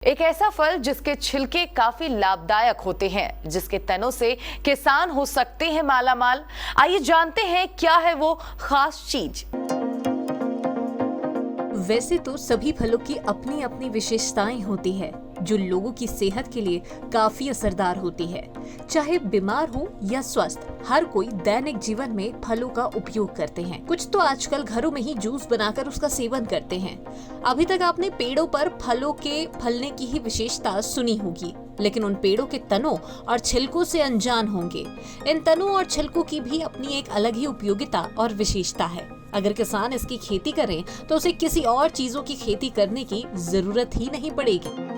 एक ऐसा फल जिसके छिलके काफी लाभदायक होते हैं, जिसके तनों से किसान हो सकते हैं मालामाल। आइए जानते हैं क्या है वो खास चीज। वैसे तो सभी फलों की अपनी अपनी विशेषताएं होती है जो लोगों की सेहत के लिए काफी असरदार होती है। चाहे बीमार हो या स्वस्थ, हर कोई दैनिक जीवन में फलों का उपयोग करते हैं। कुछ तो आजकल घरों में ही जूस बनाकर उसका सेवन करते हैं। अभी तक आपने पेड़ों पर फलों के फलने की ही विशेषता सुनी होगी, लेकिन उन पेड़ों के तनों और छिलकों से अनजान होंगे। इन तनों और छिलकों की भी अपनी एक अलग ही उपयोगिता और विशेषता है। अगर किसान इसकी खेती करें तो उसे किसी और चीजों की खेती करने की जरूरत ही नहीं पड़ेगी।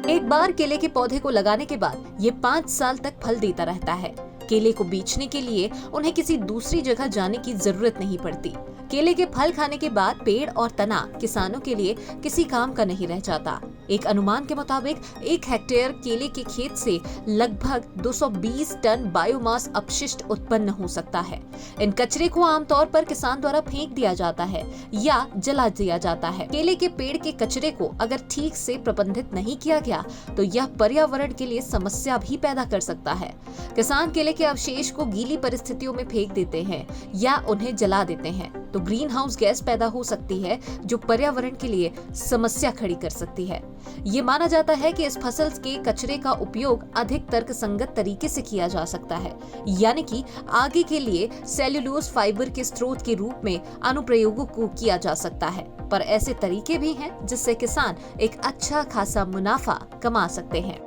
एक बार केले के पौधे को लगाने के बाद ये 5 साल तक फल देता रहता है। केले को बेचने के लिए उन्हें किसी दूसरी जगह जाने की जरूरत नहीं पड़ती। केले के फल खाने के बाद पेड़ और तना किसानों के लिए किसी काम का नहीं रह जाता। एक अनुमान के मुताबिक 1 हेक्टेयर केले के खेत से लगभग 220 टन बायोमास अपशिष्ट उत्पन्न हो सकता है। इन कचरे को आमतौर पर किसान द्वारा फेंक दिया जाता है या जला दिया जाता है। केले के पेड़ के कचरे को अगर ठीक से प्रबंधित नहीं किया गया तो यह पर्यावरण के लिए समस्या भी पैदा कर सकता है। किसान केले के अवशेष को गीली परिस्थितियों में फेंक देते हैं या उन्हें जला देते हैं तो ग्रीन हाउस गैस पैदा हो सकती है जो पर्यावरण के लिए समस्या खड़ी कर सकती है। ये माना जाता है कि इस फसल के कचरे का उपयोग अधिक तर्कसंगत तरीके से किया जा सकता है, यानी कि आगे के लिए सेल्यूलोज फाइबर के स्रोत के रूप में अनुप्रयोगों को किया जा सकता है। पर ऐसे तरीके भी हैं जिससे किसान एक अच्छा खासा मुनाफा कमा सकते हैं।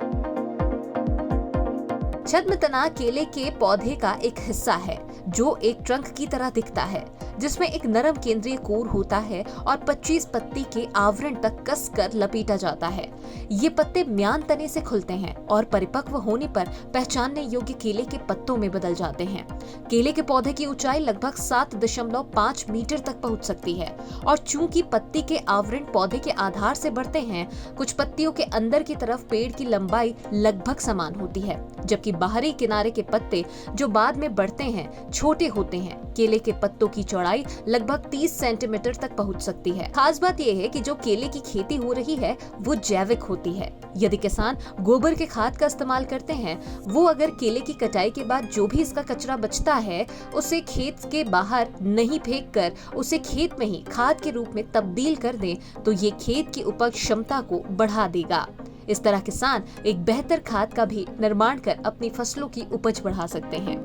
छद्म तना केले के पौधे का एक हिस्सा है जो एक ट्रंक की तरह दिखता है, जिसमें एक नरम केंद्रीय कोर होता है और 25 पत्ती के आवरण तक कसकर लपेटा जाता है। ये पत्ते म्यान तने से खुलते हैं और परिपक्व होने पर पहचानने योग्य केले के पत्तों में बदल जाते हैं। केले के पौधे की ऊंचाई लगभग 7.5 मीटर तक पहुंच सकती है और चूंकि पत्ती के आवरण पौधे के आधार से बढ़ते हैं, कुछ पत्तियों के अंदर की तरफ पेड़ की लंबाई लगभग समान होती है, जबकि बाहरी किनारे के पत्ते जो बाद में बढ़ते हैं छोटे होते हैं। केले के पत्तों की चौड़ाई लगभग 30 सेंटीमीटर तक पहुंच सकती है। खास बात यह है कि जो केले की खेती हो रही है वो जैविक होती है। यदि किसान गोबर के खाद का इस्तेमाल करते हैं, वो अगर केले की कटाई के बाद जो भी इसका कचरा बचता है उसे खेत के बाहर नहीं फेंक कर उसे खेत में ही खाद के रूप में तब्दील कर दें तो ये खेत की उपज क्षमता को बढ़ा देगा। इस तरह किसान एक बेहतर खाद का भी निर्माण कर अपनी फसलों की उपज बढ़ा सकते हैं।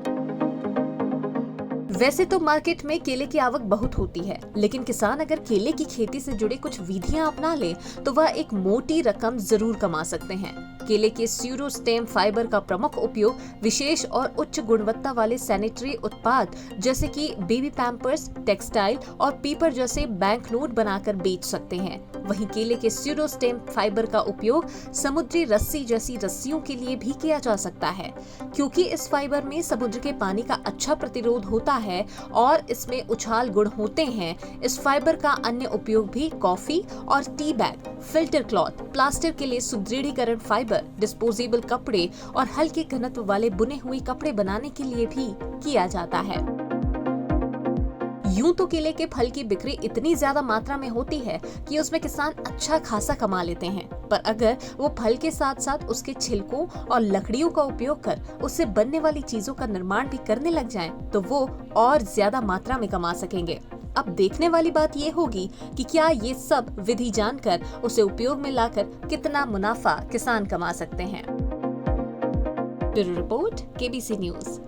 वैसे तो मार्केट में केले की आवक बहुत होती है, लेकिन किसान अगर केले की खेती से जुड़े कुछ विधियां अपना ले तो वह एक मोटी रकम जरूर कमा सकते हैं। केले के स्यूडोस्टेम फाइबर का प्रमुख उपयोग विशेष और उच्च गुणवत्ता वाले सैनिटरी उत्पाद जैसे कि बेबी पैम्पर्स, टेक्सटाइल और पेपर जैसे बैंक नोट बनाकर बेच सकते हैं। वहीं केले के स्यूडोस्टेम फाइबर का उपयोग समुद्री रस्सी जैसी रस्सियों के लिए भी किया जा सकता है, क्योंकि इस फाइबर में समुद्र के पानी का अच्छा प्रतिरोध होता है और इसमें उछाल गुण होते हैं। इस फाइबर का अन्य उपयोग भी कॉफी और tea bag, filter cloth, plastic के लिए सुदृढ़ीकरण फाइबर, डिस्पोजेबल कपड़े और हल्के घनत्व वाले बुने हुए कपड़े बनाने के लिए भी किया जाता है। यूं तो केले के फल की बिक्री इतनी ज्यादा मात्रा में होती है कि उसमें किसान अच्छा खासा कमा लेते हैं, पर अगर वो फल के साथ साथ उसके छिलकों और लकड़ियों का उपयोग कर उससे बनने वाली चीजों का निर्माण भी करने लग जाएं, तो वो और ज्यादा मात्रा में कमा सकेंगे। अब देखने वाली बात ये होगी कि क्या ये सब विधि जानकर उसे उपयोग में लाकर कितना मुनाफा किसान कमा सकते हैं। Bureau report, KBC news.